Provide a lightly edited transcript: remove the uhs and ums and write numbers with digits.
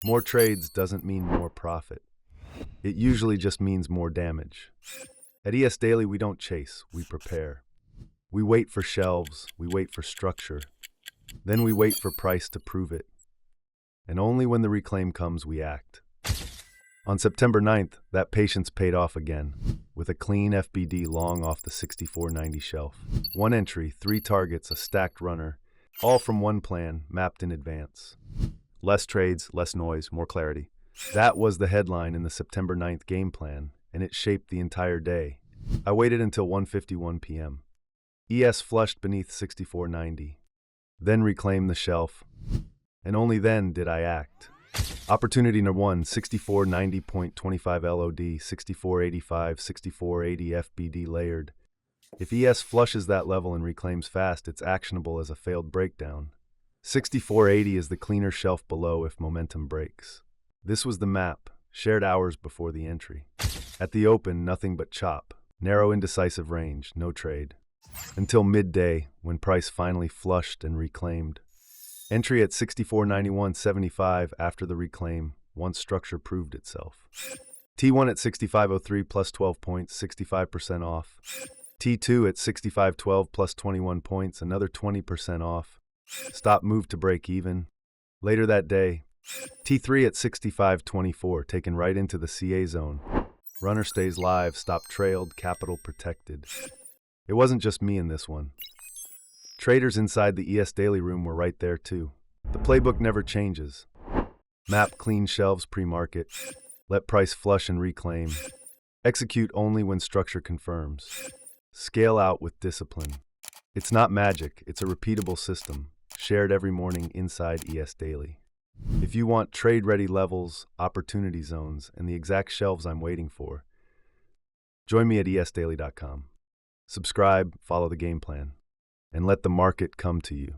More trades doesn't mean more profit. It usually just means more damage. At ESDaily, we don't chase, we prepare. We wait for shelves, we wait for structure. Then we wait for price to prove it. And only when the reclaim comes, we act. On September 9th, that patience paid off again, with a clean FBD long off the 64.90 shelf. One entry, 3 targets, a stacked runner, all from one plan, mapped in advance. Less trades, less noise, more clarity. That was the headline in the September 9th game plan, and it shaped the entire day. I waited until 1:51 p.m. ES flushed beneath 64.90, then reclaimed the shelf, and only then did I act. Opportunity number 1, 64.90.25 LOD, 64.85, 64.80 FBD layered. If ES flushes that level and reclaims fast, it's actionable as a failed breakdown. 64.80 is the cleaner shelf below if momentum breaks. This was the map, shared hours before the entry. At the open, nothing but chop. Narrow indecisive range, no trade. Until midday, when price finally flushed and reclaimed. Entry at 64.91.75 after the reclaim, once structure proved itself. T1 at 65.03 plus 12 points, 65% off. T2 at 65.12 plus 21 points, another 20% off. Stop move to break even. Later that day, T3 at 65.24, taken right into the CA zone. Runner stays live, stop trailed, capital protected. It wasn't just me in this one. Traders inside the ESDaily room were right there too. The playbook never changes. Map clean shelves pre-market. Let price flush and reclaim. Execute only when structure confirms. Scale out with discipline. It's not magic, it's a repeatable system, shared every morning inside ESDaily. If you want trade-ready levels, opportunity zones, and the exact shelves I'm waiting for, join me at ESDaily.com. Subscribe, follow the game plan, and let the market come to you.